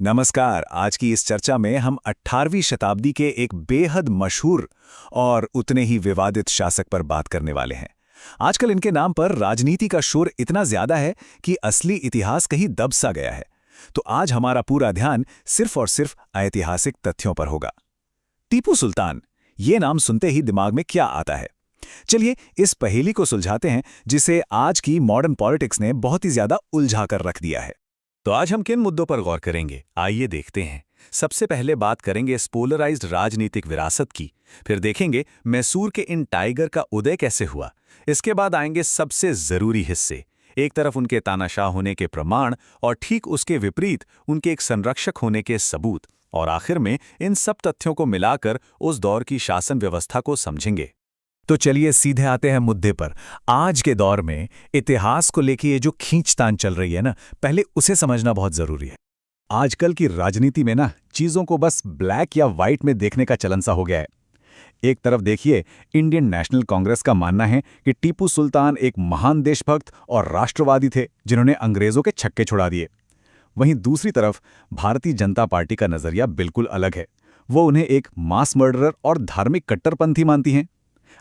नमस्कार। आज की इस चर्चा में हम 18वीं शताब्दी के एक बेहद मशहूर और उतने ही विवादित शासक पर बात करने वाले हैं। आजकल इनके नाम पर राजनीति का शोर इतना ज्यादा है कि असली इतिहास कहीं दब सा गया है। तो आज हमारा पूरा ध्यान सिर्फ और सिर्फ ऐतिहासिक तथ्यों पर होगा। टीपू सुल्तान, ये नाम सुनते ही दिमाग में क्या आता है? चलिए इस पहेली को सुलझाते हैं जिसे आज की मॉडर्न पॉलिटिक्स ने बहुत ही ज्यादा उलझा कर रख दिया है। तो आज हम किन मुद्दों पर गौर करेंगे, आइए देखते हैं। सबसे पहले बात करेंगे इस पोलराइज्ड राजनीतिक विरासत की, फिर देखेंगे मैसूर के इन टाइगर का उदय कैसे हुआ। इसके बाद आएंगे सबसे जरूरी हिस्से, एक तरफ उनके तानाशाह होने के प्रमाण और ठीक उसके विपरीत उनके एक संरक्षक होने के सबूत, और आखिर में इन सब तथ्यों को मिलाकर उस दौर की शासन व्यवस्था को समझेंगे। तो चलिए सीधे आते हैं मुद्दे पर। आज के दौर में इतिहास को लेकर ये जो खींचतान चल रही है ना, पहले उसे समझना बहुत जरूरी है। आजकल की राजनीति में ना चीजों को बस ब्लैक या व्हाइट में देखने का चलन सा हो गया है। एक तरफ देखिए, इंडियन नेशनल कांग्रेस का मानना है कि टीपू सुल्तान एक महान देशभक्त और राष्ट्रवादी थे जिन्होंने अंग्रेजों के छक्के छुड़ा दिए। वहीं दूसरी तरफ भारतीय जनता पार्टी का नजरिया बिल्कुल अलग है। वो उन्हें एक मास मर्डरर और धार्मिक कट्टरपंथी मानती हैं।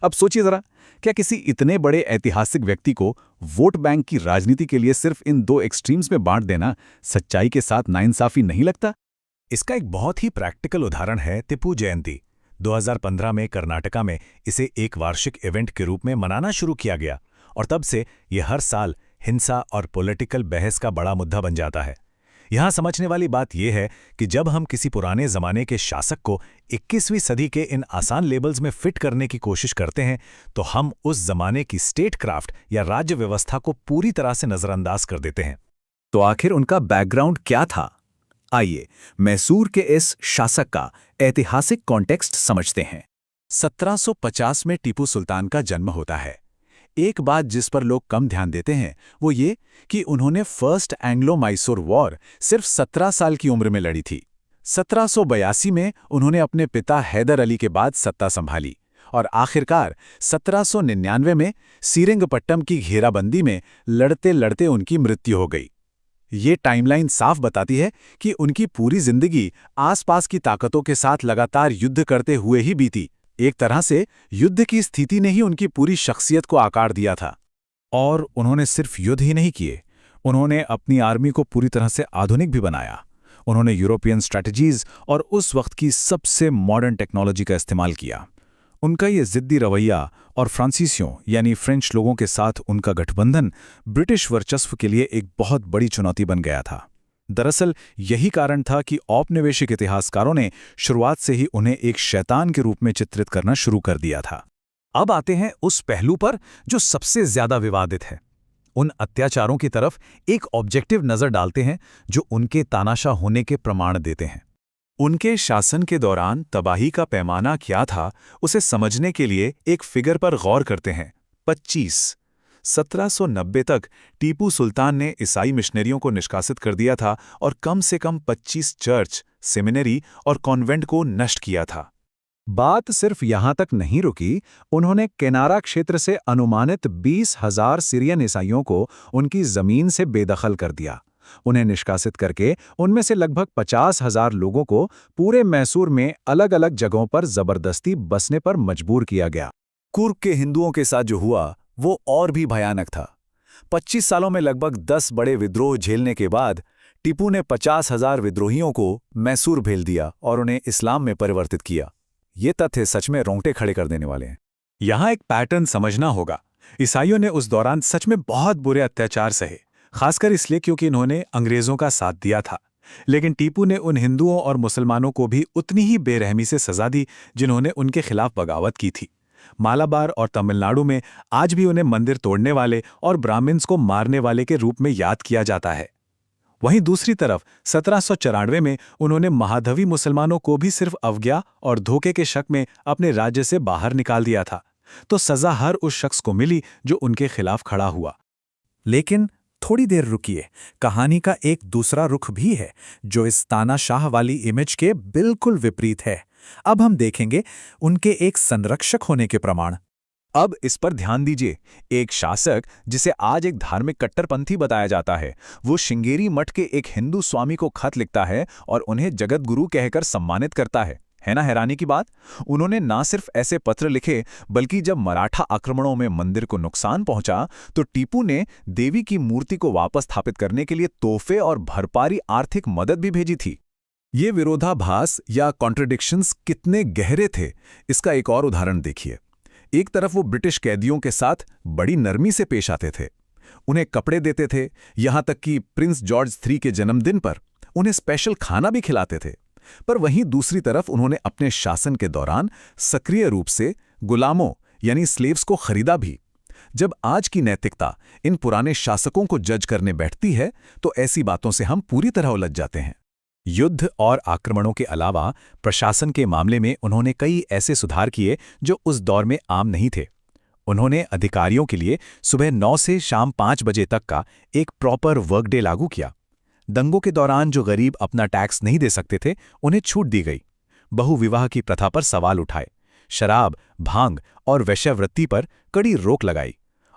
अब सोचिए जरा, क्या किसी इतने बड़े ऐतिहासिक व्यक्ति को वोट बैंक की राजनीति के लिए सिर्फ इन दो एक्सट्रीम्स में बांट देना सच्चाई के साथ नाइंसाफी नहीं लगता? इसका एक बहुत ही प्रैक्टिकल उदाहरण है टिप्पू जयंती। 2015 में कर्नाटका में इसे एक वार्षिक इवेंट के रूप में मनाना शुरू किया गया और तब से यह हर साल हिंसा और पॉलिटिकल बहस का बड़ा मुद्दा बन जाता है। यहां समझने वाली बात यह है कि जब हम किसी पुराने जमाने के शासक को 21वीं सदी के इन आसान लेबल्स में फिट करने की कोशिश करते हैं, तो हम उस जमाने की स्टेट क्राफ्ट या राज्य व्यवस्था को पूरी तरह से नजरअंदाज कर देते हैं। तो आखिर उनका बैकग्राउंड क्या था? आइए मैसूर के इस शासक का ऐतिहासिक कॉन्टेक्स्ट समझते हैं। 1750 में टीपू सुल्तान का जन्म होता है। एक बात जिस पर लोग कम ध्यान देते हैं वो ये कि उन्होंने फर्स्ट एंग्लो मैसूर वॉर सिर्फ 17 साल की उम्र में लड़ी थी। 1782 में उन्होंने अपने पिता हैदर अली के बाद सत्ता संभाली और आखिरकार 1799 में श्रीरंगपट्टम की घेराबंदी में लड़ते लड़ते उनकी मृत्यु हो गई। ये टाइमलाइन साफ बताती है कि उनकी पूरी जिंदगी आसपास की ताकतों के साथ लगातार युद्ध करते हुए ही बीती। एक तरह से युद्ध की स्थिति ने ही उनकी पूरी शख्सियत को आकार दिया था। और उन्होंने सिर्फ युद्ध ही नहीं किए, उन्होंने अपनी आर्मी को पूरी तरह से आधुनिक भी बनाया। उन्होंने यूरोपियन स्ट्रैटेजीज और उस वक्त की सबसे मॉडर्न टेक्नोलॉजी का इस्तेमाल किया। उनका ये जिद्दी रवैया और फ्रांसीसियों यानी फ्रेंच लोगों के साथ उनका गठबंधन ब्रिटिश वर्चस्व के लिए एक बहुत बड़ी चुनौती बन गया था। दरअसल यही कारण था कि औपनिवेशिक इतिहासकारों ने शुरुआत से ही उन्हें एक शैतान के रूप में चित्रित करना शुरू कर दिया था। अब आते हैं उस पहलू पर जो सबसे ज्यादा विवादित है। उन अत्याचारों की तरफ एक ऑब्जेक्टिव नजर डालते हैं जो उनके तानाशाह होने के प्रमाण देते हैं। उनके शासन के दौरान तबाही का पैमाना क्या था, उसे समझने के लिए एक फिगर पर गौर करते हैं। 25। 1790 तक टीपू सुल्तान ने ईसाई मिशनरियों को निष्कासित कर दिया था और कम से कम 25 चर्च, सेमिनरी और कॉन्वेंट को नष्ट किया था। बात सिर्फ यहां तक नहीं रुकी, उन्होंने केनारा क्षेत्र से अनुमानित 20,000 सीरियन ईसाइयों को उनकी जमीन से बेदखल कर दिया। उन्हें निष्कासित करके उनमें से लगभग 50,000 लोगों को पूरे मैसूर में अलग अलग जगहों पर जबरदस्ती बसने पर मजबूर किया गया। कुर्ग के हिंदुओं के साथ जो हुआ वो और भी भयानक था। 25 सालों में लगभग 10 बड़े विद्रोह झेलने के बाद टीपू ने 50,000 विद्रोहियों को मैसूर भेज दिया और उन्हें इस्लाम में परिवर्तित किया। ये तथ्य सच में रोंगटे खड़े कर देने वाले हैं। यहाँ एक पैटर्न समझना होगा। ईसाइयों ने उस दौरान सच में बहुत बुरे अत्याचार सहे, खासकर इसलिए क्योंकि इन्होंने अंग्रेजों का साथ दिया था। लेकिन टीपू ने उन हिंदुओं और मुसलमानों को भी उतनी ही बेरहमी से सजा दी जिन्होंने उनके खिलाफ बगावत की थी। मालाबार और तमिलनाडु में आज भी उन्हें मंदिर तोड़ने वाले और ब्राह्मण्स को मारने वाले के रूप में याद किया जाता है। वहीं दूसरी तरफ 1794 में उन्होंने महाधवी मुसलमानों को भी सिर्फ अवज्ञा और धोखे के शक में अपने राज्य से बाहर निकाल दिया था। तो सजा हर उस शख्स को मिली जो उनके खिलाफ खड़ा हुआ। लेकिन थोड़ी देर रुकिए, कहानी का एक दूसरा रुख भी है जो इस तानाशाह वाली इमेज के बिल्कुल विपरीत है। अब हम देखेंगे उनके एक संरक्षक होने के प्रमाण। अब इस पर ध्यान दीजिए। एक शासक जिसे आज एक धार्मिक कट्टरपंथी बताया जाता है, वो श्रृंगेरी मठ के एक हिंदू स्वामी को खत लिखता है और उन्हें जगत गुरु कहकर सम्मानित करता है ना हैरानी की बात। उन्होंने ना सिर्फ ऐसे पत्र लिखे, बल्कि जब मराठा आक्रमणों में मंदिर को नुकसान पहुंचा तो टीपू ने देवी की मूर्ति को वापस स्थापित करने के लिए तोहफे और भरपारी आर्थिक मदद भी भेजी थी। ये विरोधाभास या कॉन्ट्रडिक्शंस कितने गहरे थे, इसका एक और उदाहरण देखिए। एक तरफ वो ब्रिटिश कैदियों के साथ बड़ी नरमी से पेश आते थे, उन्हें कपड़े देते थे, यहां तक कि प्रिंस जॉर्ज III के जन्मदिन पर उन्हें स्पेशल खाना भी खिलाते थे। पर वहीं दूसरी तरफ उन्होंने अपने शासन के दौरान सक्रिय रूप से गुलामों यानी स्लेव्स को खरीदा भी। जब आज की नैतिकता इन पुराने शासकों को जज करने बैठती है तो ऐसी बातों से हम पूरी तरह उलझ जाते हैं। युद्ध और आक्रमणों के अलावा प्रशासन के मामले में उन्होंने कई ऐसे सुधार किए जो उस दौर में आम नहीं थे। उन्होंने अधिकारियों के लिए सुबह 9 से शाम 5 बजे तक का एक प्रॉपर वर्क डे लागू किया। दंगों के दौरान जो गरीब अपना टैक्स नहीं दे सकते थे, उन्हें छूट दी गई। बहुविवाह की प्रथा पर सवाल उठाए, शराब, भांग और वेश्यावृत्ति पर कड़ी रोक लगाई।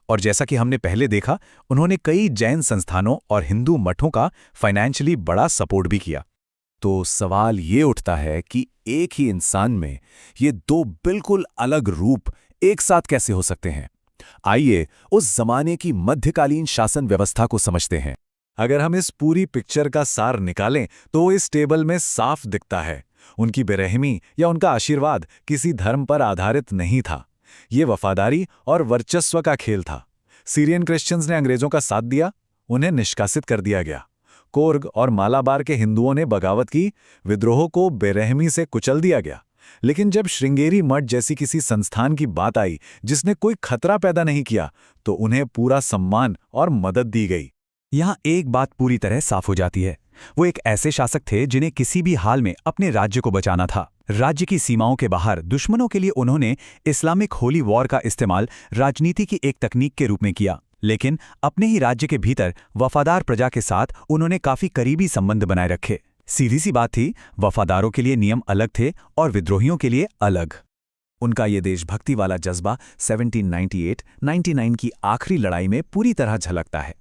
और जैसा कि हमने पहले देखा, उन्होंने कई जैन संस्थानों और हिंदू मठों का फाइनेंशियली बड़ा सपोर्ट भी किया। तो सवाल ये उठता है कि एक ही इंसान में ये दो बिल्कुल अलग रूप एक साथ कैसे हो सकते हैं। आइए उस जमाने की मध्यकालीन शासन व्यवस्था को समझते हैं। अगर हम इस पूरी पिक्चर का सार निकालें तो इस टेबल में साफ दिखता है, उनकी बेरहमी या उनका आशीर्वाद किसी धर्म पर आधारित नहीं था। ये वफादारी और वर्चस्व का खेल था। सीरियन क्रिश्चियंस ने अंग्रेजों का साथ दिया, उन्हें निष्कासित कर दिया गया। कोर्ग और मालाबार के हिंदुओं ने बगावत की, विद्रोह को बेरहमी से कुचल दिया गया। लेकिन जब श्रृंगेरी मठ जैसी किसी संस्थान की बात आई जिसने कोई खतरा पैदा नहीं किया, तो उन्हें पूरा सम्मान और मदद दी गई। यहाँ एक बात पूरी तरह साफ हो जाती है, वो एक ऐसे शासक थे जिन्हें किसी भी हाल में अपने राज्य को बचाना था। राज्य की सीमाओं के बाहर दुश्मनों के लिए उन्होंने इस्लामिक होली वॉर का इस्तेमाल राजनीति की एक तकनीक के रूप में किया, लेकिन अपने ही राज्य के भीतर वफादार प्रजा के साथ उन्होंने काफी करीबी संबंध बनाए रखे। सीधी सी बात थी, वफादारों के लिए नियम अलग थे और विद्रोहियों के लिए अलग। उनका ये देशभक्ति वाला जज्बा 1798-99 की आखिरी लड़ाई में पूरी तरह झलकता है।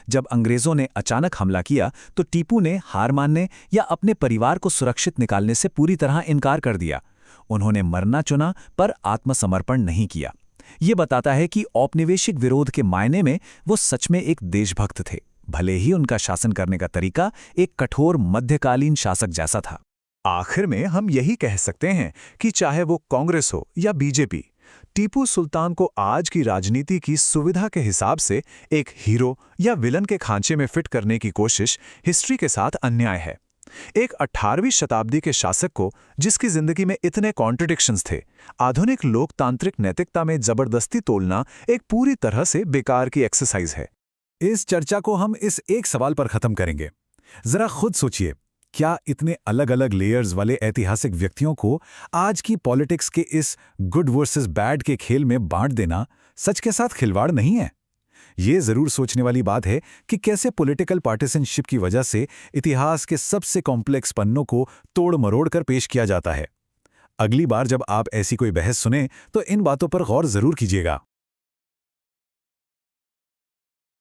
जब अंग्रेजों ने अचानक हमला किया तो टीपू ने हार मानने या अपने परिवार को सुरक्षित निकालने से पूरी तरह इनकार कर दिया। उन्होंने मरना चुना पर आत्मसमर्पण नहीं किया। ये बताता है कि औपनिवेशिक विरोध के मायने में वो सच में एक देशभक्त थे, भले ही उनका शासन करने का तरीका एक कठोर मध्यकालीन शासक जैसा था। आखिर में हम यही कह सकते हैं कि चाहे वो कांग्रेस हो या बीजेपी, टीपू सुल्तान को आज की राजनीति की सुविधा के हिसाब से एक हीरो या विलन के खांचे में फिट करने की कोशिश हिस्ट्री के साथ अन्याय है। एक 18वीं शताब्दी के शासक को, जिसकी जिंदगी में इतने कॉन्ट्रडिक्शंस थे, आधुनिक लोकतांत्रिक नैतिकता में जबरदस्ती तोलना एक पूरी तरह से बेकार की एक्सरसाइज है। इस चर्चा को हम इस एक सवाल पर खत्म करेंगे। जरा खुद सोचिए, क्या इतने अलग अलग लेयर्स वाले ऐतिहासिक व्यक्तियों को आज की पॉलिटिक्स के इस गुड वर्सेस बैड के खेल में बांट देना सच के साथ खिलवाड़ नहीं है? ये जरूर सोचने वाली बात है कि कैसे पॉलिटिकल पार्टिसनशिप की वजह से इतिहास के सबसे कॉम्प्लेक्स पन्नों को तोड़ मरोड़ कर पेश किया जाता है। अगली बार जब आप ऐसी कोई बहस सुने तो इन बातों पर गौर जरूर कीजिएगा।